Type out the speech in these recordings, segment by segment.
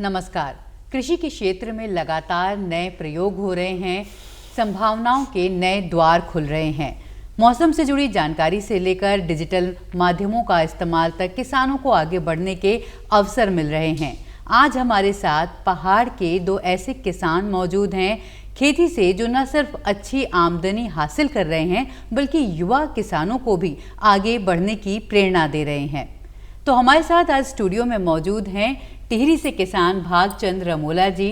नमस्कार। कृषि के क्षेत्र में लगातार नए प्रयोग हो रहे हैं, संभावनाओं के नए द्वार खुल रहे हैं। मौसम से जुड़ी जानकारी से लेकर डिजिटल माध्यमों का इस्तेमाल तक किसानों को आगे बढ़ने के अवसर मिल रहे हैं। आज हमारे साथ पहाड़ के दो ऐसे किसान मौजूद हैं खेती से जो न सिर्फ अच्छी आमदनी हासिल कर रहे हैं बल्कि युवा किसानों को भी आगे बढ़ने की प्रेरणा दे रहे हैं। तो हमारे साथ आज स्टूडियो में मौजूद हैं टिहरी से किसान भागचंद रमोला जी।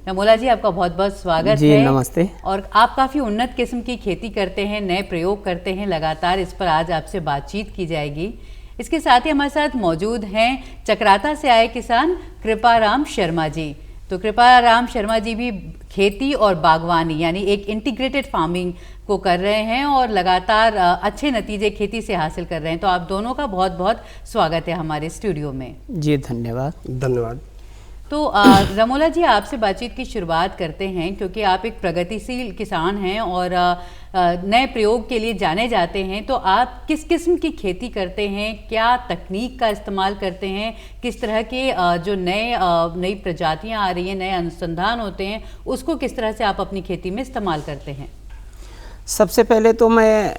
रमोला जी, आपका बहुत बहुत स्वागत जी, है। नमस्ते। और आप काफ़ी उन्नत किस्म की खेती करते हैं, नए प्रयोग करते हैं लगातार, इस पर आज आपसे बातचीत की जाएगी। इसके साथ ही हमारे साथ मौजूद हैं चक्राता से आए किसान कृपाराम शर्मा जी। तो कृपाराम शर्मा जी भी खेती और बागवानी यानी एक इंटीग्रेटेड फार्मिंग को कर रहे हैं और लगातार अच्छे नतीजे खेती से हासिल कर रहे हैं। तो आप दोनों का बहुत बहुत स्वागत है हमारे स्टूडियो में। जी, धन्यवाद। धन्यवाद। तो रमोला जी, आपसे बातचीत की शुरुआत करते हैं क्योंकि आप एक प्रगतिशील किसान हैं और नए प्रयोग के लिए जाने जाते हैं। तो आप किस किस्म की खेती करते हैं, क्या तकनीक का इस्तेमाल करते हैं, किस तरह के जो नई प्रजातियां आ रही हैं, नए अनुसंधान होते हैं, उसको किस तरह से आप अपनी खेती में इस्तेमाल करते हैं? सबसे पहले तो मैं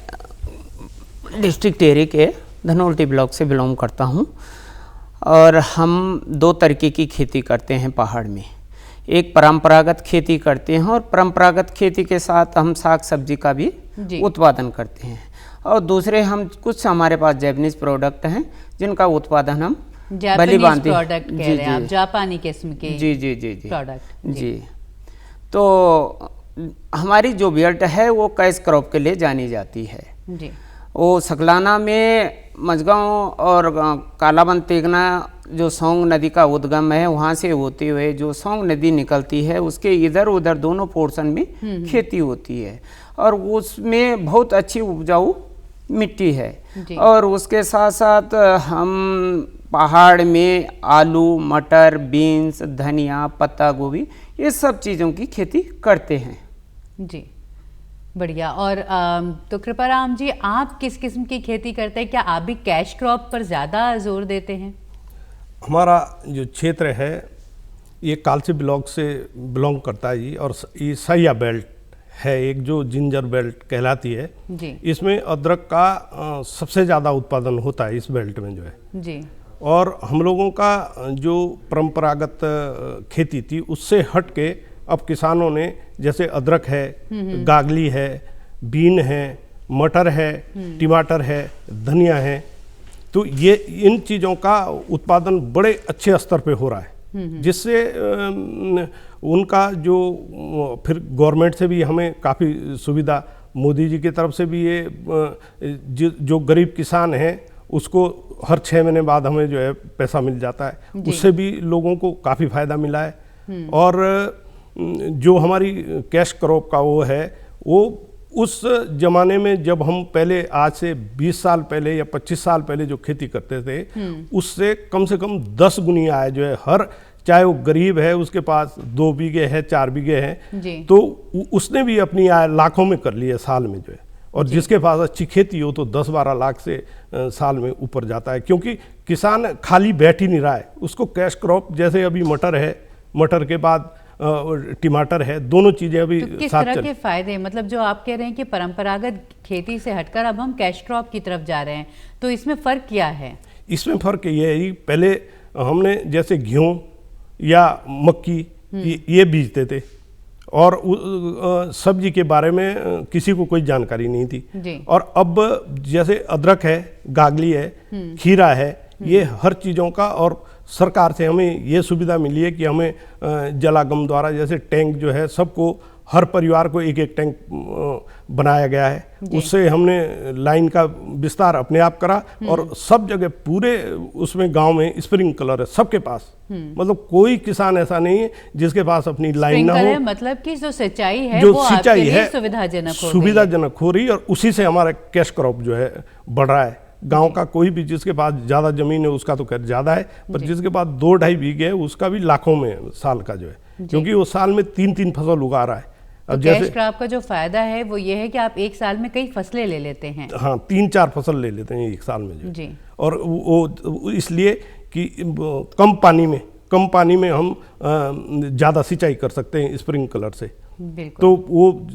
डिस्ट्रिक्ट टिहरी के धनोल्टी ब्लॉक से बिलोंग करता हूँ और हम दो तरीके की खेती करते हैं पहाड़ में। एक परंपरागत खेती करते हैं और परंपरागत खेती के साथ हम साग सब्जी का भी उत्पादन करते हैं, और दूसरे हम कुछ हमारे पास जैपनीज प्रोडक्ट हैं जिनका उत्पादन हम जापानीज प्रोडक्ट कह रहे हैं आप, जापानी किस्म के जी जी जी जी प्रोडक्ट जी। तो हमारी जो बेल्ट है वो कैश क्रॉप के लिए जानी जाती है जी। वो सकलाना में मझगांव और कालाबन तेगना जो सोंग नदी का उद्गम है वहाँ से होते हुए जो सोंग नदी निकलती है उसके इधर उधर दोनों पोर्शन में खेती होती है और उसमें बहुत अच्छी उपजाऊ मिट्टी है। और उसके साथ साथ हम पहाड़ में आलू, मटर, बीन्स, धनिया, पत्ता गोभी ये सब चीज़ों की खेती करते हैं। जी, बढ़िया। और तो कृपाराम जी, आप किस किस्म की खेती करते हैं? क्या आप भी कैश क्रॉप पर ज़्यादा जोर देते हैं? हमारा जो क्षेत्र है ये कालसी ब्लॉक से बिलोंग करता है जी, और ये सहिया बेल्ट है, एक जो जिंजर बेल्ट कहलाती है जी। इसमें अदरक का सबसे ज़्यादा उत्पादन होता है इस बेल्ट में जो है जी। और हम लोगों का जो परंपरागत खेती थी उससे हट के अब किसानों ने जैसे अदरक है, गागली है, बीन है, मटर है, टमाटर है, धनिया है, तो ये इन चीज़ों का उत्पादन बड़े अच्छे स्तर पे हो रहा है, जिससे उनका जो फिर गवर्नमेंट से भी हमें काफ़ी सुविधा, मोदी जी की तरफ से भी ये जो गरीब किसान हैं उसको हर 6 महीने बाद हमें जो है पैसा मिल जाता है, उससे भी लोगों को काफ़ी फ़ायदा मिला है। और जो हमारी कैश क्रॉप का वो है वो उस ज़माने में जब हम पहले आज से 20 साल पहले या 25 साल पहले जो खेती करते थे उससे कम से कम 10 गुनी आय जो है, हर चाहे वो गरीब है उसके पास 2 बीघे है, 4 बीघे हैं, तो उसने भी अपनी आय लाखों में कर ली है साल में जो है। और जिसके पास अच्छी खेती हो तो 10-12 लाख से साल में ऊपर जाता है, क्योंकि किसान खाली बैठ ही नहीं रहा है, उसको कैश क्रॉप जैसे अभी मटर है, मटर के बाद टमाटर है, दोनों चीजें अभी तो किस साथ तरह के फायदे, मतलब जो आप कह रहे हैं कि परंपरागत खेती से हटकर अब हम कैश क्रॉप की तरफ जा रहे हैं, तो इसमें फ़र्क क्या है? इसमें फ़र्क ये है, पहले हमने जैसे गेहूँ या मक्की ये बीजते थे और सब्जी के बारे में किसी को कोई जानकारी नहीं थी, और अब जैसे अदरक है, गागली है, खीरा है, ये हर चीज़ों का, और सरकार से हमें ये सुविधा मिली है कि हमें जलागम द्वारा जैसे टैंक जो है सबको, हर परिवार को एक एक टैंक बनाया गया है, उससे हमने लाइन का विस्तार अपने आप करा और सब जगह पूरे उसमें गांव में स्प्रिंकलर है सबके पास। मतलब कोई किसान ऐसा नहीं है जिसके पास अपनी लाइन ना हो, मतलब कि जो सिंचाई है जो वो सिंचाई आपके लिए है सुविधाजनक हो रही है, और उसी से हमारा कैश क्रॉप जो है बढ़ रहा है। गांव का कोई भी जिसके पास ज़्यादा ज़मीन है उसका तो खैर ज़्यादा है, पर जिसके पास 2-2.5 बीघे है उसका भी लाखों में साल का जो है, क्योंकि वो साल में 3-3 फसल उगा रहा है। अब कैश क्रॉप का जो फायदा है वो ये है कि आप एक साल में कई फसलें ले लेते हैं। हाँ, 3-4 फसल ले लेते हैं एक साल में जो, और वो इसलिए कि कम पानी में कम पानी में हम ज़्यादा सिंचाई कर सकते हैं स्प्रिंकलर से। बिल्कुल। तो वो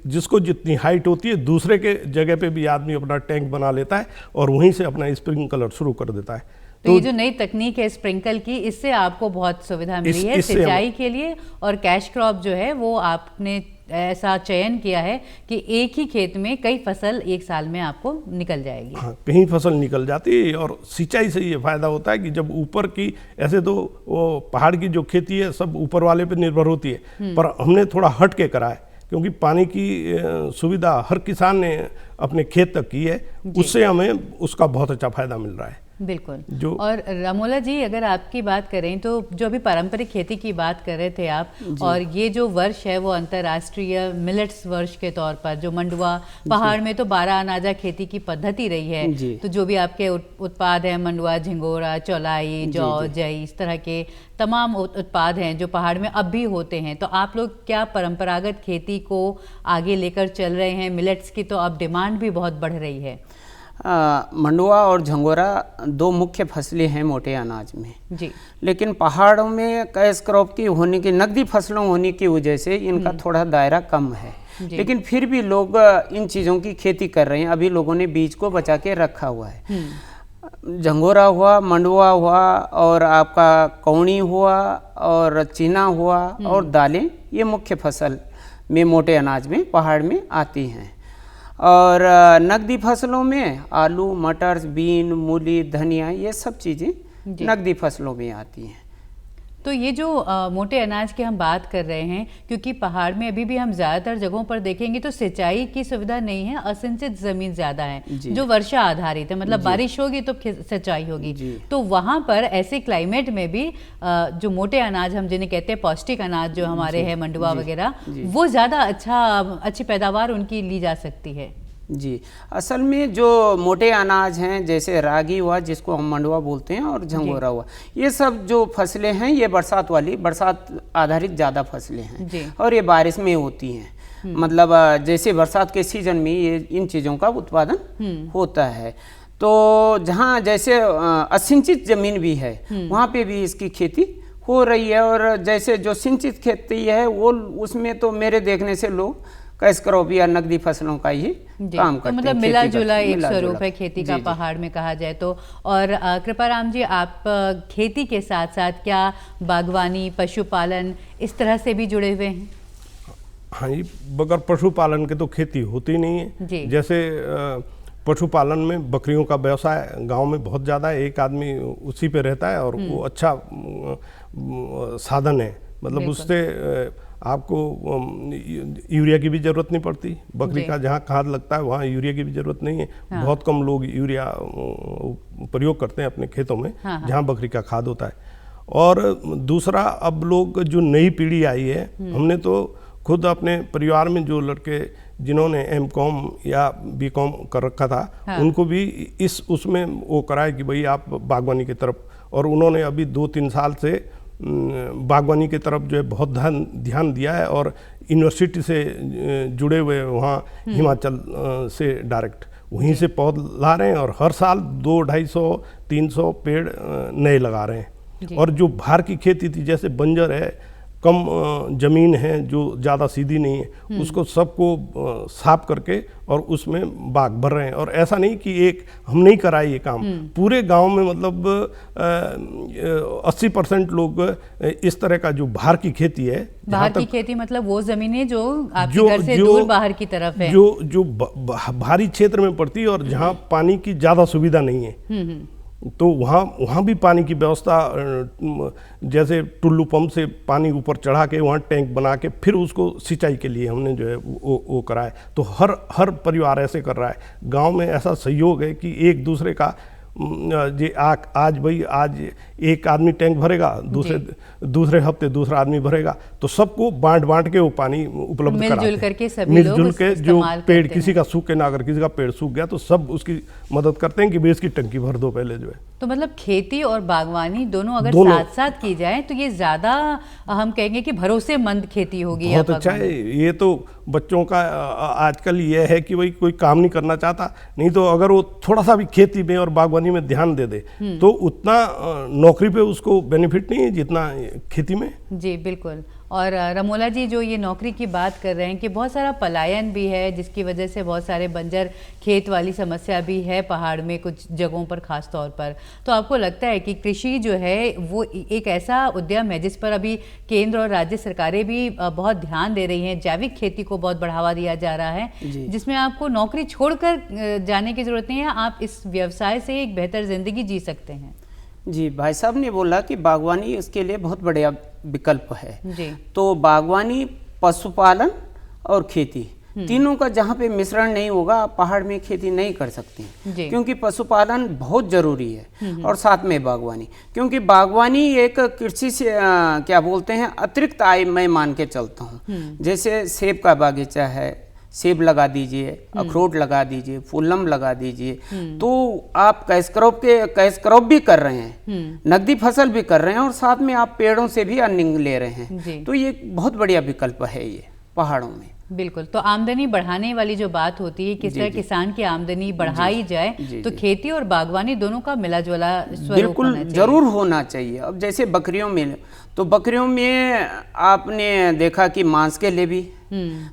जिसको जितनी हाइट होती है, दूसरे के जगह पे भी आदमी अपना टैंक बना लेता है और वहीं से अपना स्प्रिंकलर शुरू कर देता है। तो ये जो नई तकनीक है स्प्रिंकल की, इससे आपको बहुत सुविधा मिली है सिंचाई के लिए, और कैश क्रॉप जो है वो आपने ऐसा चयन किया है कि एक ही खेत में कई फसल एक साल में आपको निकल जाएगी। हाँ, कहीं फसल निकल जाती है। और सिंचाई से ये फायदा होता है कि जब ऊपर की, ऐसे तो वो पहाड़ की जो खेती है सब ऊपर वाले पे निर्भर होती है, पर हमने थोड़ा हट के करा है, क्योंकि पानी की सुविधा हर किसान ने अपने खेत तक की है, उससे हमें उसका बहुत अच्छा फायदा मिल रहा है। बिल्कुल। और रामोला जी, अगर आपकी बात करें तो जो अभी पारंपरिक खेती की बात कर रहे थे आप, और ये जो वर्ष है वो अंतर्राष्ट्रीय मिलेट्स वर्ष के तौर पर, जो मंडुआ पहाड़ में तो 12 अनाजा खेती की पद्धति रही है, तो जो भी आपके उत्पाद हैं, मंडुआ, झिंगोरा, चौलाई, जौ, जई, इस तरह के तमाम उत्पाद हैं जो पहाड़ में अब भी होते हैं, तो आप लोग क्या परंपरागत खेती को आगे लेकर चल रहे हैं? मिलेट्स की तो अब डिमांड भी बहुत बढ़ रही है। मंडुआ और झंगोरा 2 मुख्य फसलें हैं मोटे अनाज में जी, लेकिन पहाड़ों में कैश क्रॉप की होने की, नकदी फसलों होने की वजह से इनका थोड़ा दायरा कम है, लेकिन फिर भी लोग इन चीज़ों की खेती कर रहे हैं। अभी लोगों ने बीज को बचा के रखा हुआ है। झंगोरा हुआ, मंडुआ हुआ, और आपका कौड़ी हुआ, और चीना हुआ, और दालें, ये मुख्य फसल में मोटे अनाज में पहाड़ में आती हैं। और नकदी फसलों में आलू, मटर, बीन, मूली, धनिया, ये सब चीज़ें नकदी फसलों में आती हैं। तो ये जो मोटे अनाज की हम बात कर रहे हैं, क्योंकि पहाड़ में अभी भी हम ज़्यादातर जगहों पर देखेंगे तो सिंचाई की सुविधा नहीं है, असिंचित ज़मीन ज़्यादा है जो वर्षा आधारित है, मतलब बारिश होगी तो सिंचाई होगी। तो वहाँ पर ऐसे क्लाइमेट में भी जो मोटे अनाज हम जिन्हें कहते हैं पौष्टिक अनाज, जो हमारे हैं मंडुआ वगैरह, वो ज़्यादा अच्छी पैदावार उनकी ली जा सकती है। जी, असल में जो मोटे अनाज हैं, जैसे रागी हुआ जिसको हम मंडुआ बोलते हैं, और झंगोरा हुआ, ये सब जो फसलें हैं ये बरसात आधारित ज़्यादा फसलें हैं, और ये बारिश में होती हैं। मतलब जैसे बरसात के सीजन में ये इन चीज़ों का उत्पादन होता है। तो जहाँ जैसे असिंचित ज़मीन भी है वहाँ पे भी इसकी खेती हो रही है, और जैसे जो सिंचित खेती है वो, उसमें तो मेरे देखने से लोग कैश क्रॉप या नकदी फसलों का ही काम करते हैं। मतलब मिला जुला एक स्वरूप है खेती का पहाड़ में कहा जाए तो। और कृपाराम जी, आप खेती के साथ साथ क्या बागवानी, पशुपालन, इस तरह से भी जुड़े हुए हैं? हाँ जी, बगैर पशुपालन के तो खेती होती नहीं है। जैसे पशुपालन में बकरियों का व्यवसाय गांव में बहुत ज़्यादा है, एक आदमी उसी पे रहता है, और वो अच्छा साधन है। मतलब उससे आपको यूरिया की भी ज़रूरत नहीं पड़ती। बकरी का जहाँ खाद लगता है वहाँ यूरिया की भी ज़रूरत नहीं है। बहुत कम लोग यूरिया प्रयोग करते हैं अपने खेतों में जहाँ बकरी का खाद होता है। और दूसरा, अब लोग जो नई पीढ़ी आई है, हमने तो खुद अपने परिवार में जो लड़के जिन्होंने M.Com या B.Com कर रखा था, उनको भी उसमें वो कराया कि भाई आप बागवानी की तरफ, और उन्होंने अभी 2-3 साल से बागवानी की तरफ जो है बहुत ध्यान दिया है, और यूनिवर्सिटी से जुड़े हुए वहाँ हिमाचल से डायरेक्ट वहीं से पौध ला रहे हैं, और हर साल 200-250-300 पेड़ नए लगा रहे हैं। और जो बाहर की खेती थी, जैसे बंजर है, कम ज़मीन है, जो ज़्यादा सीधी नहीं है, उसको सबको साफ करके और उसमें बाग भर रहे हैं। और ऐसा नहीं कि एक हम नहीं कराए ये काम, पूरे गांव में मतलब 80% लोग इस तरह का जो बाहर की खेती है, बाहर की खेती मतलब वो ज़मीनें जो आपके घर से दूर बाहर की तरफ है, जो बाहरी क्षेत्र में पड़ती है और जहाँ पानी की ज़्यादा सुविधा नहीं है, तो वहाँ भी पानी की व्यवस्था, जैसे टुल्लू पंप से पानी ऊपर चढ़ा के वहाँ टैंक बना के फिर उसको सिंचाई के लिए हमने जो है वो करा है। तो हर परिवार ऐसे कर रहा है। गांव में ऐसा सहयोग है कि एक दूसरे का, आज एक आदमी टैंक भरेगा, दूसरे हफ्ते दूसरा आदमी भरेगा, तो सबको बांट के वो पानी उपलब्ध कराते हैं। मिलजुल के जो पेड़, किसी का सूख के ना, अगर किसी का पेड़ सूख गया तो सब उसकी मदद करते हैं कि भाई इसकी टंकी भर दो पहले जो है। तो मतलब खेती और बागवानी दोनों अगर साथ साथ की जाए तो ये ज़्यादा हम कहेंगे कि भरोसेमंद खेती होगी। बहुत अच्छा है ये तो। बच्चों का आजकल ये है कि भाई कोई काम नहीं करना चाहता, नहीं तो अगर वो थोड़ा सा भी खेती में और बागवानी में ध्यान दे दे तो उतना नौकरी पे उसको बेनिफिट नहीं है जितना खेती में। जी बिल्कुल। और रमोला जी, जो ये नौकरी की बात कर रहे हैं कि बहुत सारा पलायन भी है, जिसकी वजह से बहुत सारे बंजर खेत वाली समस्या भी है पहाड़ में कुछ जगहों पर खास तौर पर, तो आपको लगता है कि कृषि जो है वो एक ऐसा उद्यम है जिस पर अभी केंद्र और राज्य सरकारें भी बहुत ध्यान दे रही हैं, जैविक खेती को बहुत बढ़ावा दिया जा रहा है, जिसमें आपको नौकरी छोड़कर जाने की जरूरत नहीं है, आप इस व्यवसाय से एक बेहतर जिंदगी जी सकते हैं? जी, भाई साहब ने बोला कि बागवानी इसके लिए बहुत बढ़िया विकल्प है जी। तो बागवानी, पशुपालन और खेती तीनों का जहाँ पे मिश्रण नहीं होगा आप पहाड़ में खेती नहीं कर सकते, क्योंकि पशुपालन बहुत जरूरी है और साथ में बागवानी, क्योंकि बागवानी एक कृषि से क्या बोलते हैं अतिरिक्त आय मैं मान के चलता हूँ। जैसे सेब का बागीचा है, सेब लगा दीजिए, अखरोट लगा दीजिए, फूलम लगा दीजिए, तो आप कैश क्रॉप भी कर रहे हैं, नकदी फसल भी कर रहे हैं और साथ में आप पेड़ों से भी अर्निंग ले रहे हैं, तो ये बहुत बढ़िया विकल्प है ये पहाड़ों में। बिल्कुल। तो आमदनी बढ़ाने वाली जो बात होती है, किस तरह किसान की आमदनी बढ़ाई जाए, तो खेती और बागवानी दोनों का मिला जुला स्वरूप बिल्कुल जरूर होना चाहिए। अब जैसे बकरियों में, तो बकरियों में आपने देखा कि मांस के लिए भी,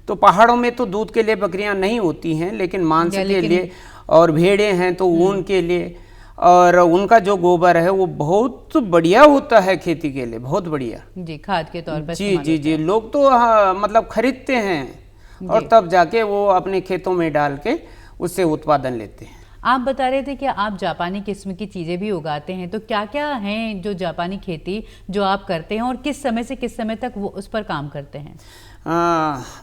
तो पहाड़ों में तो दूध के लिए बकरियां नहीं होती हैं, लेकिन मांस के लिए, और भेड़ें हैं तो ऊन के लिए, और उनका जो गोबर है वो बहुत बढ़िया होता है खेती के लिए, बहुत बढ़िया जी, खाद के तौर पर। जी, लोग तो मतलब खरीदते हैं और तब जाके वो अपने खेतों में डाल के उससे उत्पादन लेते हैं। आप बता रहे थे कि आप जापानी किस्म की चीज़ें भी उगाते हैं, तो क्या क्या हैं जो जापानी खेती जो आप करते हैं और किस समय से किस समय तक वो उस पर काम करते हैं?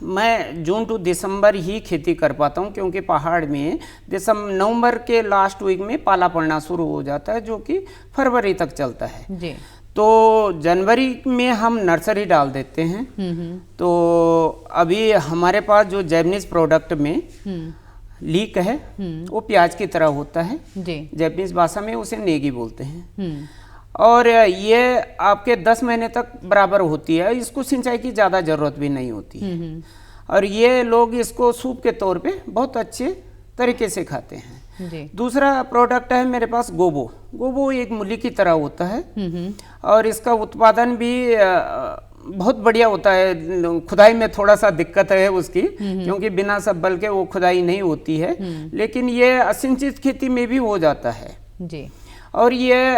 मैं जून टू दिसंबर ही खेती कर पाता हूँ, क्योंकि पहाड़ में नवंबर के लास्ट वीक में पाला पड़ना शुरू हो जाता है, जो कि फरवरी तक चलता है जी। तो जनवरी में हम नर्सरी डाल देते हैं। तो अभी हमारे पास जो जैपनीज प्रोडक्ट में लीक है वो प्याज की तरह होता है, जैपनीज भाषा में उसे नेगी बोलते हैं, और ये आपके 10 महीने तक बराबर होती है, इसको सिंचाई की ज़्यादा ज़रूरत भी नहीं होती है, और ये लोग इसको सूप के तौर पे बहुत अच्छे तरीके से खाते हैं। दूसरा प्रोडक्ट है मेरे पास गोबो एक मूली की तरह होता है, और इसका उत्पादन भी बहुत बढ़िया होता है। खुदाई में थोड़ा सा दिक्कत है उसकी, क्योंकि बिना सब्बल के वो खुदाई नहीं होती है, लेकिन ये असिंचित खेती में भी हो जाता है जी। और ये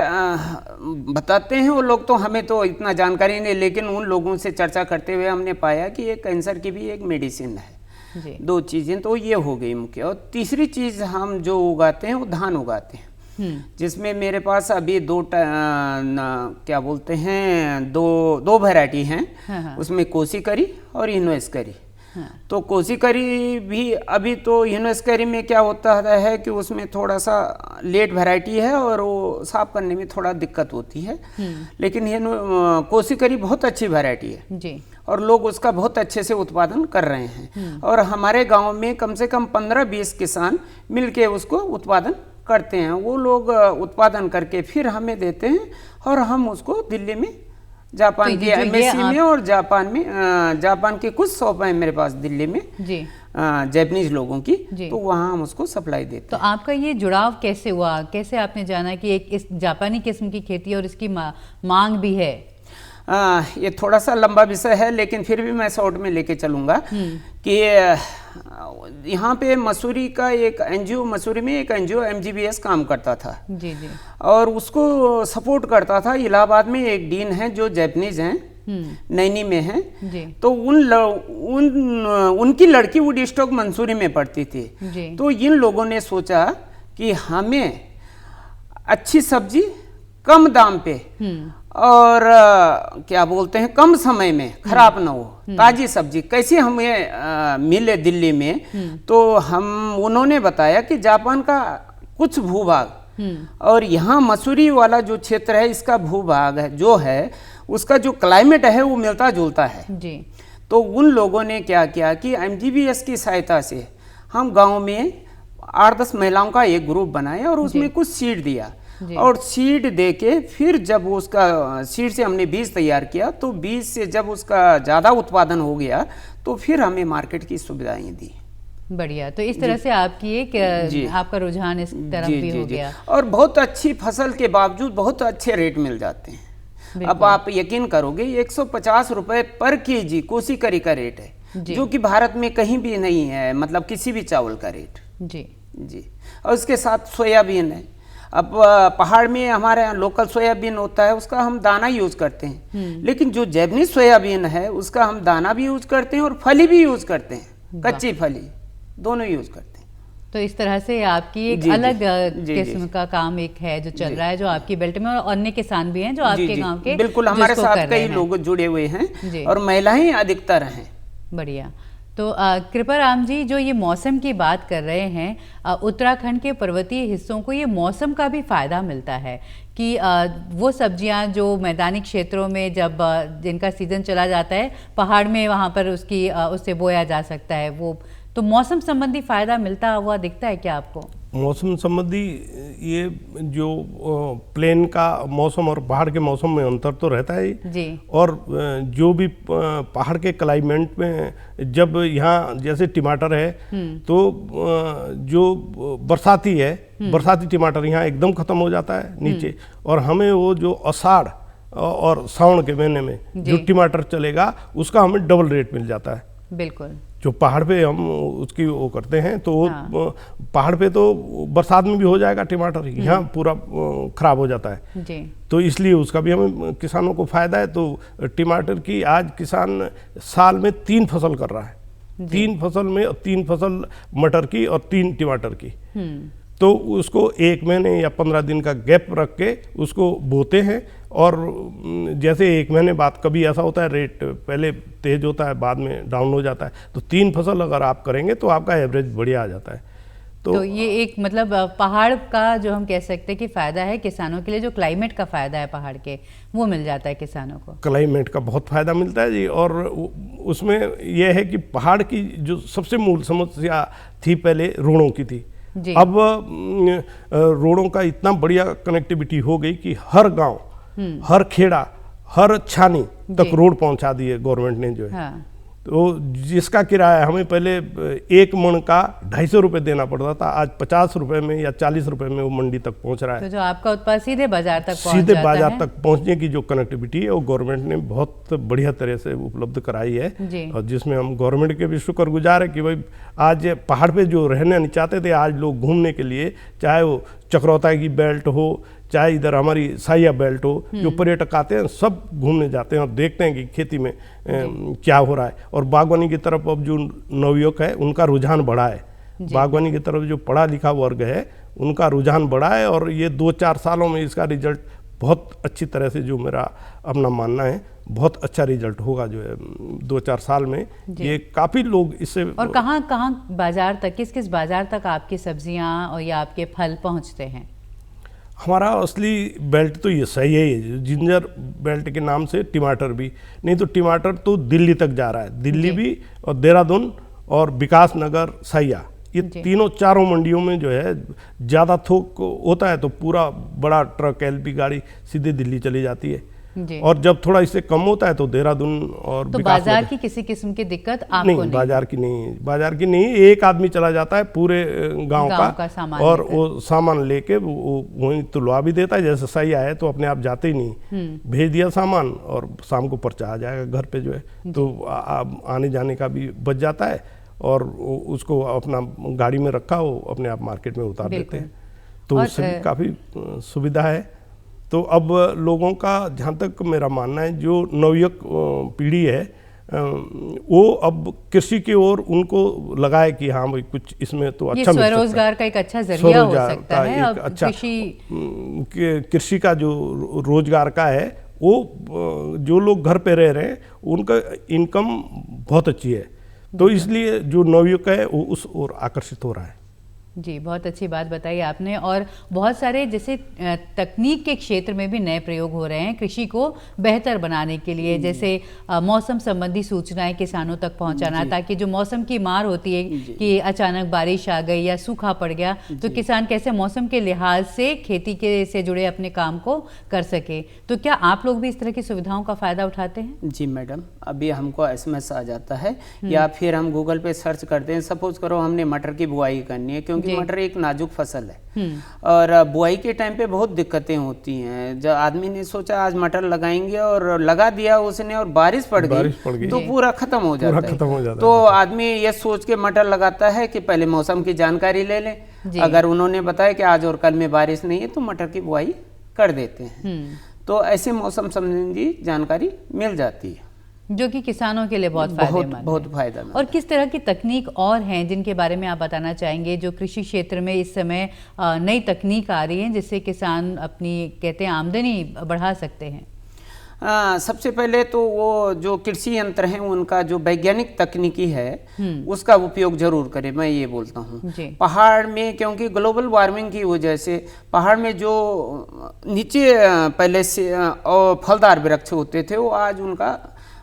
बताते हैं वो लोग, तो हमें तो इतना जानकारी नहीं, लेकिन उन लोगों से चर्चा करते हुए हमने पाया कि ये कैंसर की भी एक मेडिसिन है जी। 2 चीज़ें तो ये हो गई मुख्य। और तीसरी चीज़ हम जो उगाते हैं वो धान उगाते हैं, जिसमें मेरे पास अभी क्या बोलते हैं दो वैरायटी हैं। उसमें कोसी करी और इनोएस करी। तो कोसी करी भी अभी तो इनोएस करी में क्या होता है कि उसमें थोड़ा सा लेट वैरायटी है और वो साफ करने में थोड़ा दिक्कत होती है, लेकिन ये कोसी करी बहुत अच्छी वैरायटी है जी। और लोग उसका बहुत अच्छे से उत्पादन कर रहे हैं, और हमारे गांव में कम से कम 15-20 किसान मिलके उसको उत्पादन करते हैं। वो लोग उत्पादन करके फिर हमें देते हैं, और हम उसको दिल्ली में, जापान के एमएससी में, और जापान के कुछ शॉप हैं मेरे पास दिल्ली में जी, जैपनीज लोगों की, तो वहाँ हम उसको सप्लाई देते हैं। तो आपका ये जुड़ाव कैसे हुआ, कैसे आपने जाना कि एक इस जापानी किस्म की खेती और इसकी मांग भी है? ये थोड़ा सा लंबा विषय है, लेकिन फिर भी मैं शॉर्ट में लेके चलूँगा कि यहाँ पे मसूरी का एक एनजीओ, मसूरी में एक एनजीओ MGBS काम करता था जी जी, और उसको सपोर्ट करता था। इलाहाबाद में एक डीन है जो जैपनीज हैं, नैनी में हैं जी। तो उनकी लड़की वुड स्टॉक मंसूरी में पढ़ती थी जी। तो इन लोगों ने सोचा कि हमें अच्छी सब्जी कम दाम पे और क्या बोलते हैं कम समय में, खराब ना हो, ताजी सब्जी कैसे हमें मिले दिल्ली में। तो उन्होंने बताया कि जापान का कुछ भूभाग और यहाँ मसूरी वाला जो क्षेत्र है, इसका भूभाग है जो है, उसका जो क्लाइमेट है वो मिलता जुलता है जी। तो उन लोगों ने क्या किया कि MGBS की सहायता से हम गाँव में 8-10 महिलाओं का एक ग्रुप बनाया और उसमें कुछ सीड दिया, जी। और सीड दे के फिर जब उसका सीड से हमने बीज तैयार किया, तो बीज से जब उसका ज़्यादा उत्पादन हो गया तो फिर हमें मार्केट की सुविधाएं दी। बढ़िया। तो इस तरह से आपकी एक आपका रुझान इस तरफ भी हो गया। और बहुत अच्छी फसल के बावजूद बहुत अच्छे रेट मिल जाते हैं। अब आप यकीन करोगे 150 रुपए पर केजी कोसी करी का रेट है, जो कि भारत में कहीं भी नहीं है, मतलब किसी भी चावल का रेट। जी जी। और उसके साथ सोयाबीन है। अब पहाड़ में हमारे यहाँ लोकल सोयाबीन होता है, उसका हम दाना यूज करते हैं, लेकिन जो जैपनीज सोयाबीन है उसका हम दाना भी यूज करते हैं और फली भी यूज करते हैं, कच्ची फली दोनों यूज करते हैं। तो इस तरह से आपकी एक अलग किस्म का काम एक है जो चल रहा है, जो आपकी बेल्ट में, और अन्य किसान भी हैं जो आपके गांव के बिल्कुल हमारे साथ कई लोग जुड़े हुए हैं और महिलाएं अधिकतर हैं। बढ़िया। तो कृपाराम जी, जो ये मौसम की बात कर रहे हैं, उत्तराखंड के पर्वतीय हिस्सों को ये मौसम का भी फायदा मिलता है कि वो सब्जियां जो मैदानी क्षेत्रों में जब जिनका सीजन चला जाता है, पहाड़ में वहाँ पर उससे बोया जा सकता है, वो तो मौसम संबंधी फायदा मिलता हुआ दिखता है क्या आपको? मौसम संबंधी ये जो प्लेन का मौसम और पहाड़ के मौसम में अंतर तो रहता है जी। और जो भी पहाड़ के क्लाइमेट में जब यहाँ जैसे टमाटर है तो जो बरसाती टमाटर यहाँ एकदम खत्म हो जाता है नीचे, और हमें वो जो आषाढ़ और सावन के महीने में जो टमाटर चलेगा उसका हमें डबल रेट मिल जाता है। बिल्कुल। जो पहाड़ पे हम उसकी वो करते हैं तो पहाड़ पे तो बरसात में भी हो जाएगा टमाटर, यहाँ पूरा खराब हो जाता है जी। तो इसलिए उसका भी हमें किसानों को फायदा है। तो टमाटर की आज किसान साल में 3 फसल कर रहा है, 3 फसल में 3 फसल मटर की और 3 टमाटर की। तो उसको 1 महीने या 15 दिन का गैप रख के उसको बोते हैं, और जैसे 1 महीने बाद कभी ऐसा होता है रेट पहले तेज होता है बाद में डाउन हो जाता है, तो 3 फसल अगर आप करेंगे तो आपका एवरेज बढ़िया आ जाता है। तो ये एक मतलब पहाड़ का जो हम कह सकते हैं कि फ़ायदा है किसानों के लिए, जो क्लाइमेट का फ़ायदा है पहाड़ के, वो मिल जाता है किसानों को। क्लाइमेट का बहुत फ़ायदा मिलता है जी। और उसमें यह है कि पहाड़ की जो सबसे मूल समस्या थी पहले रोडों की थी, अब रोडों का इतना बढ़िया कनेक्टिविटी हो गई कि हर गांव, हर खेड़ा, हर छानी तक रोड पहुंचा दी है गवर्नमेंट ने जो है। हाँ। तो जिसका किराया हमें पहले 1 मन का 250 रुपये देना पड़ता था, आज 50 रुपये में या 40 रुपये में वो मंडी तक पहुंच रहा है। तो जो आपका उत्पाद सीधे बाजार तक तक पहुंचने की जो कनेक्टिविटी है वो गवर्नमेंट ने बहुत बढ़िया तरह से उपलब्ध कराई है, और जिसमें हम गवर्नमेंट के भी शुक्रगुजार है कि भाई आज पहाड़ पे जो रहना नहीं चाहते थे, आज लोग घूमने के लिए, चाहे वो चक्रौता की बेल्ट हो, चाहे इधर हमारी साहिया बेल्ट हो, जो पर्यटक आते हैं सब घूमने जाते हैं और देखते हैं कि खेती में क्या हो रहा है। और बागवानी की तरफ अब जो नवयुवक है उनका रुझान बढ़ा है, बागवानी की तरफ जो पढ़ा लिखा वर्ग है उनका रुझान बढ़ा है, और ये 2-4 सालों में इसका रिजल्ट बहुत अच्छी तरह से, जो मेरा अपना मानना है, बहुत अच्छा रिजल्ट होगा जो है 2-4 साल में। ये काफ़ी लोग इससे। और कहाँ बाजार तक, किस किस बाजार तक आपकी सब्जियाँ और या आपके फल पहुँचते हैं? हमारा असली बेल्ट तो ये सही है, जिंजर बेल्ट के नाम से टमाटर भी, नहीं तो टमाटर तो दिल्ली तक जा रहा है, दिल्ली भी, और देहरादून और विकास नगर, साहिया, ये 3-4 मंडियों में जो है ज़्यादा थोक होता है तो पूरा बड़ा ट्रक एलपी गाड़ी सीधे दिल्ली चली जाती है, और जब थोड़ा इससे कम होता है तो देहरादून और तो बाजार की किसी किस्म की दिक्कत आपको नहीं? बाजार की नहीं, एक आदमी चला जाता है पूरे गांव का सामान, और वो सामान लेके वो वहीं तुलवा भी देता है। जैसे सही आए तो अपने आप जाते ही नहीं, भेज दिया सामान और शाम को पर्चा आ जाएगा घर पे जो है, तो आने जाने का भी बच जाता है, और उसको अपना गाड़ी में रखा हो अपने आप मार्केट में उतार देते हैं, तो उससे भी काफ़ी सुविधा है। तो अब लोगों का, जहाँ तक मेरा मानना है, जो नवयुवक पीढ़ी है वो अब कृषि की ओर उनको लगाए कि हाँ भाई कुछ इसमें तो अच्छा मिल सकता है, स्वरोजगार का एक अच्छा जरिया हो सकता है। अब अच्छा कृषि का जो रोजगार का है, वो जो लोग घर पे रह रहे हैं उनका इनकम बहुत अच्छी है, तो इसलिए जो नवयुवक है वो उस ओर आकर्षित हो रहा है। जी, बहुत अच्छी बात बताई आपने। और बहुत सारे जैसे तकनीक के क्षेत्र में भी नए प्रयोग हो रहे हैं कृषि को बेहतर बनाने के लिए, जैसे मौसम संबंधी सूचनाएं किसानों तक पहुंचाना, ताकि जो मौसम की मार होती है कि अचानक बारिश आ गई या सूखा पड़ गया, तो किसान कैसे मौसम के लिहाज से खेती के से जुड़े अपने काम को कर सके। तो क्या आप लोग भी इस तरह की सुविधाओं का फायदा उठाते हैं? जी मैडम, अभी हमको SMS आ जाता है या फिर हम गूगल पे सर्च करते हैं। सपोज करो हमने मटर की बुआई करनी है, क्योंकि मटर एक नाजुक फसल है और बुआई के टाइम पे बहुत दिक्कतें होती हैं। जब आदमी ने सोचा आज मटर लगाएंगे और लगा दिया उसने और बारिश पड़ गई तो पूरा खत्म हो जाता है। तो आदमी ये सोच के मटर लगाता है कि पहले मौसम की जानकारी ले लें, अगर उन्होंने बताया कि आज और कल में बारिश नहीं है तो मटर की बुआई कर देते हैं। तो ऐसे मौसम संबंधी जानकारी मिल जाती है, जो कि किसानों के लिए बहुत फायदेमंद बहुत फायदेमंद। और किस तरह की तकनीक और हैं जिनके बारे में आप बताना चाहेंगे, जो कृषि क्षेत्र में इस समय नई तकनीक आ रही है जिससे किसान अपनी कहते हैं आमदनी बढ़ा सकते हैं? सबसे पहले तो वो जो कृषि यंत्र हैं उनका जो वैज्ञानिक तकनीकी है उसका उपयोग जरूर करें, मैं ये बोलता हूँ। पहाड़ में क्योंकि ग्लोबल वार्मिंग की वजह से पहाड़ में जो नीचे पहले से फलदार वृक्ष होते थे वो आज उनका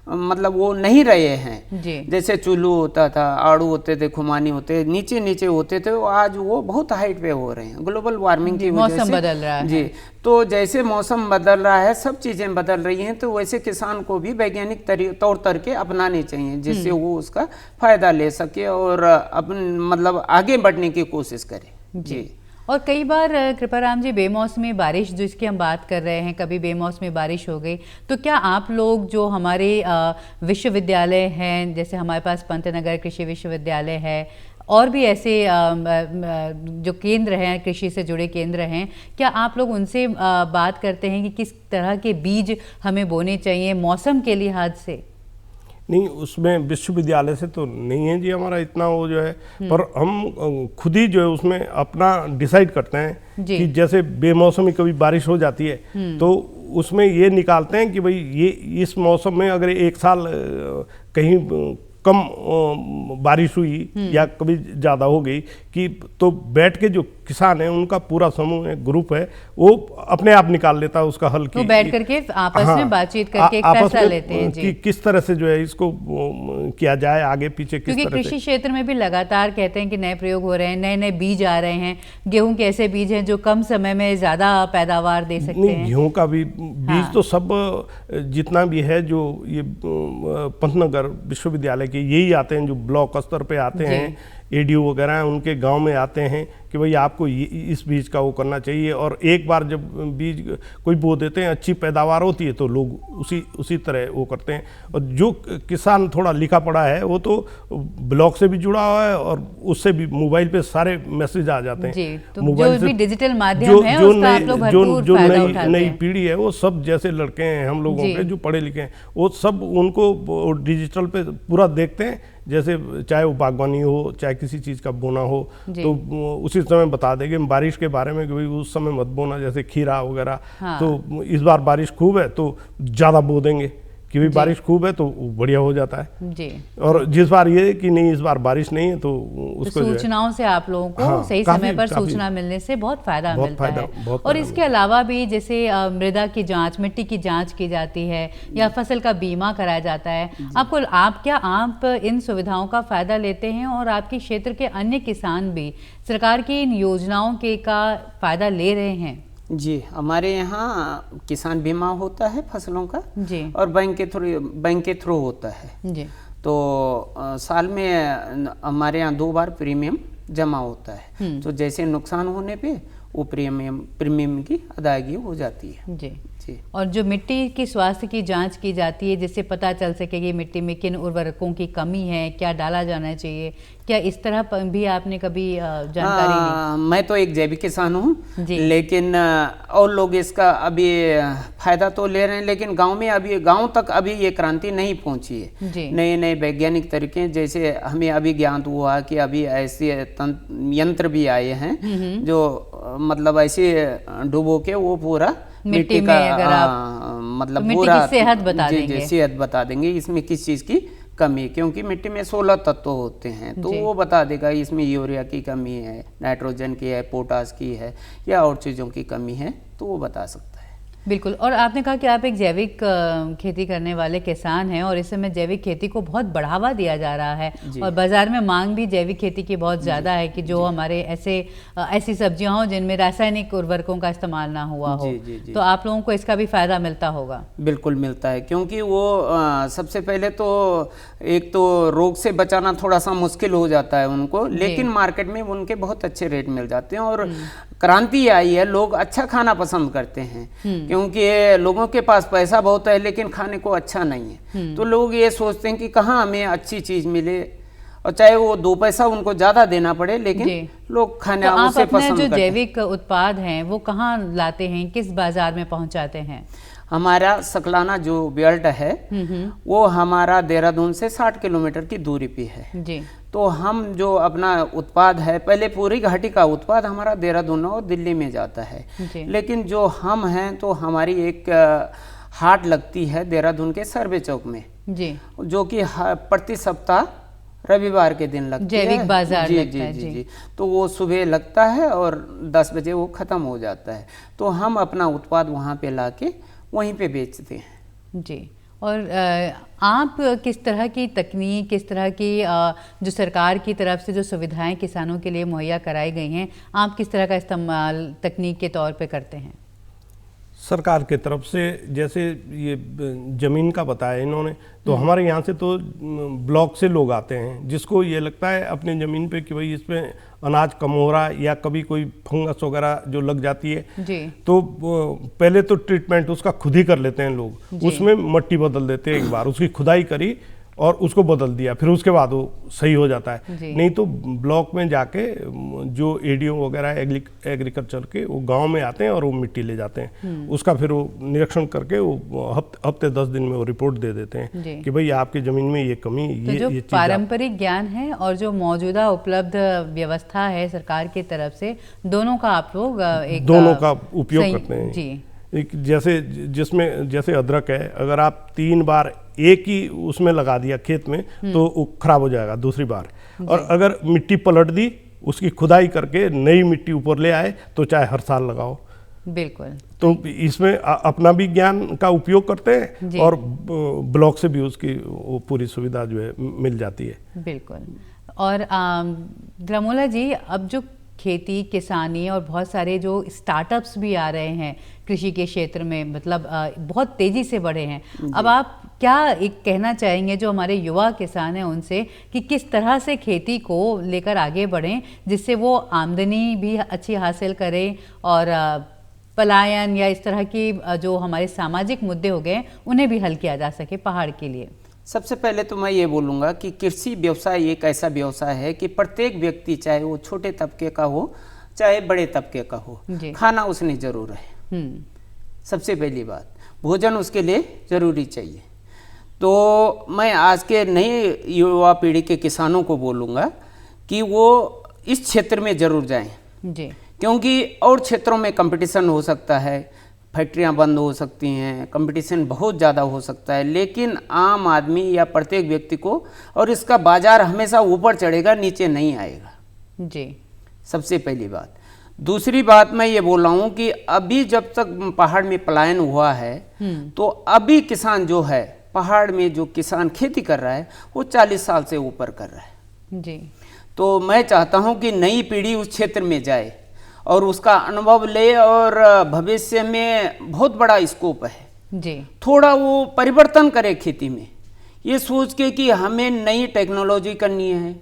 मतलब वो नहीं रहे हैं। जैसे चुल्लू होता था, आड़ू होते थे, खुमानी होते नीचे नीचे होते थे, वो आज वो बहुत हाइट पे हो रहे हैं ग्लोबल वार्मिंग की वजह से। मौसम बदल रहा है। जी, तो जैसे मौसम बदल रहा है, सब चीज़ें बदल रही हैं, तो वैसे किसान को भी वैज्ञानिक तौर तरीके अपनाने चाहिए जिससे वो उसका फायदा ले सके और अपन मतलब आगे बढ़ने की कोशिश करे। जी। और कई बार कृपाराम जी बेमौसमी बारिश जिसकी हम बात कर रहे हैं, कभी बेमौसमी बारिश हो गई, तो क्या आप लोग जो हमारे विश्वविद्यालय हैं, जैसे हमारे पास पंतनगर कृषि विश्वविद्यालय है और भी ऐसे जो केंद्र हैं कृषि से जुड़े केंद्र हैं, क्या आप लोग उनसे बात करते हैं कि किस तरह के बीज हमें बोने चाहिए मौसम के लिहाज से? नहीं, उसमें विश्वविद्यालय से तो नहीं है जी हमारा इतना वो जो है, पर हम खुद ही जो है उसमें अपना डिसाइड करते हैं कि जैसे बेमौसमी कभी बारिश हो जाती है तो उसमें ये निकालते हैं कि भाई ये इस मौसम में अगर एक साल कहीं कम बारिश हुई या कभी ज़्यादा हो गई कि तो बैठ के जो किसान है उनका पूरा समूह है, ग्रुप है, वो अपने आप निकाल लेता है उसका हल। तो बैठ करके आपस में बातचीत करके एक फैसला लेते हैं कि किस तरह से जो है इसको किया जाए, आगे पीछे किस तरह से। कृषि क्षेत्र में भी लगातार कहते हैं कि नए प्रयोग हो रहे हैं, नए नए बीज आ रहे हैं। गेहूं के ऐसे बीज हैं जो कम समय में ज़्यादा पैदावार दे सकते हैं। गेहूं का भी बीज तो सब जितना भी है जो ये पंतनगर विश्वविद्यालय के यही आते हैं, जो ब्लॉक स्तर पे आते हैं, ADO वगैरह हैं, उनके गांव में आते हैं कि भाई आपको इस बीज का वो करना चाहिए। और एक बार जब बीज कोई बो देते हैं, अच्छी पैदावार होती है तो लोग उसी तरह वो करते हैं। और जो किसान थोड़ा लिखा पड़ा है वो तो ब्लॉक से भी जुड़ा हुआ है और उससे भी मोबाइल पे सारे मैसेज आ जाते हैं जी। तो मोबाइल जो भी डिजिटल माध्यम है उसका आप लोग भरपूर फायदा उठाते हैं। नई पीढ़ी है वो सब जैसे लड़के हैं हम लोगों के जो पढ़े लिखे हैं वो सब उनको डिजिटल पे पूरा देखते हैं, जैसे चाहे वो बागवानी हो चाहे किसी चीज़ का बोना हो तो उसी समय बता देंगे। बारिश के बारे में कि भाई उस समय मत बोना, जैसे खीरा वगैरह। तो इस बार बारिश खूब है तो ज़्यादा बो देंगे कि भाई बारिश खूब है तो बढ़िया हो जाता है जी। और जिस बार ये कि नहीं इस बार बारिश नहीं है तो उसको सूचनाओं से आप लोगों को सही समय पर सूचना मिलने से बहुत फायदा मिलता है। और इसके अलावा भी जैसे मृदा की जांच, मिट्टी की जांच की जाती है या फसल का बीमा कराया जाता है। आप इन सुविधाओं का फायदा लेते हैं और आपके क्षेत्र के अन्य किसान भी सरकार की इन योजनाओं के का फायदा ले रहे हैं? जी, हमारे यहाँ किसान बीमा होता है फसलों का जी, और बैंक के थ्रू होता है जी। तो साल में हमारे यहाँ 2 बार प्रीमियम जमा होता है। तो जैसे नुकसान होने पे वो प्रीमियम की अदायगी हो जाती है जी। और जो मिट्टी की स्वास्थ्य की जांच की जाती है जिससे पता चल सके कि मिट्टी में किन उर्वरकों की कमी है, क्या डाला जाना चाहिए, क्या इस तरह भी आपने कभी जानकारी ली? मैं तो एक जैविक किसान हूँ, लेकिन और लोग इसका अभी फायदा तो ले रहे हैं, लेकिन गांव तक अभी ये क्रांति नहीं पहुंची है। नए नए वैज्ञानिक तरीके, जैसे हमें अभी ज्ञात हुआ कि अभी ऐसे यंत्र भी आए हैं जो मतलब ऐसे डुबो के वो पूरा मिट्टी में अगर आप मतलब पूरा सेहत बता देंगे। सेहत बता देंगे इसमें किस चीज़ की कमी, क्योंकि मिट्टी में 16 तत्व होते हैं, तो जी। वो बता देगा इसमें यूरिया की कमी है, नाइट्रोजन की है, पोटास की है या और चीज़ों की कमी है, तो वो बता सकता है। बिल्कुल। और आपने कहा कि आप एक जैविक खेती करने वाले किसान हैं और इस समय जैविक खेती को बहुत बढ़ावा दिया जा रहा है जी। और बाजार में मांग भी जैविक खेती की बहुत ज़्यादा है कि जो हमारे ऐसी सब्जियां हों जिनमें रासायनिक उर्वरकों का इस्तेमाल ना हुआ हो। जी। तो आप लोगों को इसका भी फायदा मिलता होगा। बिल्कुल मिलता है, क्योंकि वो सबसे पहले तो एक तो रोग से बचाना थोड़ा सा मुश्किल हो जाता है उनको, लेकिन मार्केट में उनके बहुत अच्छे रेट मिल जाते हैं और क्रांति आई है, लोग अच्छा खाना पसंद करते हैं, क्योंकि लोगों के पास पैसा बहुत है लेकिन खाने को अच्छा नहीं है, तो लोग ये सोचते हैं कि कहाँ हमें अच्छी चीज़ मिले, और चाहे वो 2 पैसा उनको ज़्यादा देना पड़े, लेकिन लोग खाना तो उसे आप अपने पसंद जो करते हैं। जैविक उत्पाद हैं वो कहाँ लाते हैं, किस बाजार में पहुंचाते हैं? हमारा सकलाना जो बेल्ट है वो हमारा देहरादून से 60 किलोमीटर की दूरी पे है। जी। तो हम जो अपना उत्पाद है, पहले पूरी घाटी का उत्पाद हमारा देहरादून और दिल्ली में जाता है, लेकिन जो हम हैं तो हमारी एक हाट लगती है देहरादून के सर्वे चौक में, जी, जो कि प्रति सप्ताह रविवार के दिन लगती है, जैविक बाजार जी, लगता है। जी। तो वो सुबह लगता है और 10 बजे वो ख़त्म हो जाता है, तो हम अपना उत्पाद वहाँ पे लाके वहीं पे बेचते हैं। जी। और आप किस तरह की तकनीक, किस तरह की जो सरकार की तरफ से जो सुविधाएं किसानों के लिए मुहैया कराई गई हैं, आप किस तरह का इस्तेमाल तकनीक के तौर पे करते हैं? सरकार के तरफ से जैसे ये ज़मीन का बताया इन्होंने, तो हमारे यहाँ से तो ब्लॉक से लोग आते हैं जिसको ये लगता है अपने ज़मीन पे कि भाई इसमें अनाज कम हो रहा है या कभी कोई फंगस वगैरह जो लग जाती है जी। तो पहले तो ट्रीटमेंट उसका खुद ही कर लेते हैं लोग, उसमें मट्टी बदल देते हैं, एक बार उसकी खुदाई करी और उसको बदल दिया, फिर उसके बाद वो सही हो जाता है। नहीं तो ब्लॉक में जाके जो एडीओ वगैरह एग्रीकल्चर के वो गांव में आते हैं और वो मिट्टी ले जाते हैं, उसका फिर वो निरीक्षण करके वो हफ्ते 10 दिन में वो रिपोर्ट दे देते हैं कि भाई आपकी ज़मीन में ये कमी, तो ये जो चीज़ पारंपरिक ज्ञान है और जो मौजूदा उपलब्ध व्यवस्था है सरकार की तरफ से, दोनों का आप लोग दोनों का उपयोग करते हैं। जी। जैसे अदरक है, अगर आप 3 बार एक ही उसमें लगा दिया खेत में तो वो खराब हो जाएगा दूसरी बार, और अगर मिट्टी पलट दी, उसकी खुदाई करके नई मिट्टी ऊपर ले आए तो चाहे हर साल लगाओ। बिल्कुल। तो इसमें अपना भी ज्ञान का उपयोग करते हैं और ब्लॉक से भी उसकी वो पूरी सुविधा जो है मिल जाती है। बिल्कुल। और द्रमोला जी, अब जो खेती, किसानी और बहुत सारे जो स्टार्टअप्स भी आ रहे हैं कृषि के क्षेत्र में, मतलब बहुत तेज़ी से बढ़े हैं, अब आप क्या एक कहना चाहेंगे जो हमारे युवा किसान हैं उनसे कि किस तरह से खेती को लेकर आगे बढ़ें जिससे वो आमदनी भी अच्छी हासिल करें और पलायन या इस तरह की जो हमारे सामाजिक मुद्दे हो गए उन्हें भी हल किया जा सके पहाड़ के लिए? सबसे पहले तो मैं ये बोलूँगा कि कृषि व्यवसाय एक ऐसा व्यवसाय है कि प्रत्येक व्यक्ति, चाहे वो छोटे तबके का हो चाहे बड़े तबके का हो, खाना उसने ज़रूर है। सबसे पहली बात, भोजन उसके लिए ज़रूरी चाहिए। तो मैं आज के नए युवा पीढ़ी के किसानों को बोलूँगा कि वो इस क्षेत्र में ज़रूर जाएं, जी, क्योंकि और क्षेत्रों में कंपटीशन हो सकता है, फैक्ट्रियां बंद हो सकती हैं, कंपटीशन बहुत ज़्यादा हो सकता है, लेकिन आम आदमी या प्रत्येक व्यक्ति को, और इसका बाजार हमेशा ऊपर चढ़ेगा, नीचे नहीं आएगा। जी, सबसे पहली बात। दूसरी बात मैं ये बोल रहा हूँ कि अभी जब तक पहाड़ में पलायन हुआ है तो अभी किसान जो है, पहाड़ में जो किसान खेती कर रहा है वो 40 साल से ऊपर कर रहा है। जी, तो मैं चाहता हूँ कि नई पीढ़ी उस क्षेत्र में जाए और उसका अनुभव ले, और भविष्य में बहुत बड़ा स्कोप है जी, थोड़ा वो परिवर्तन करे खेती में, ये सोच के कि हमें नई टेक्नोलॉजी करनी है,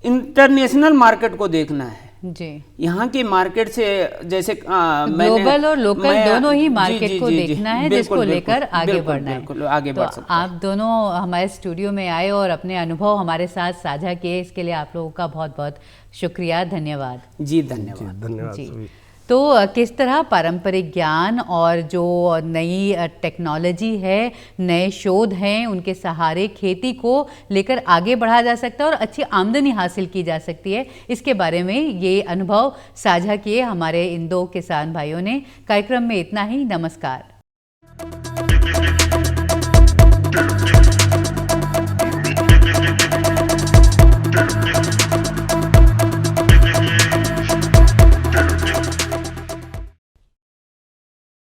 इंटरनेशनल मार्केट को देखना है जी, यहाँ की मार्केट से जैसे ग्लोबल और लोकल दोनों ही मार्केट को देखना है, जिसको लेकर आगे बढ़ना है। बिल्कुल आगे बढ़ सकते हैं। आप दोनों हमारे स्टूडियो में आए और अपने अनुभव हमारे साथ साझा किए, इसके लिए आप लोगों का बहुत बहुत शुक्रिया, धन्यवाद। जी धन्यवाद जी। तो किस तरह पारंपरिक ज्ञान और जो नई टेक्नोलॉजी है, नए शोध हैं, उनके सहारे खेती को लेकर आगे बढ़ा जा सकता है और अच्छी आमदनी हासिल की जा सकती है, इसके बारे में ये अनुभव साझा किए हमारे इन 2 किसान भाइयों ने। कार्यक्रम में इतना ही, नमस्कार।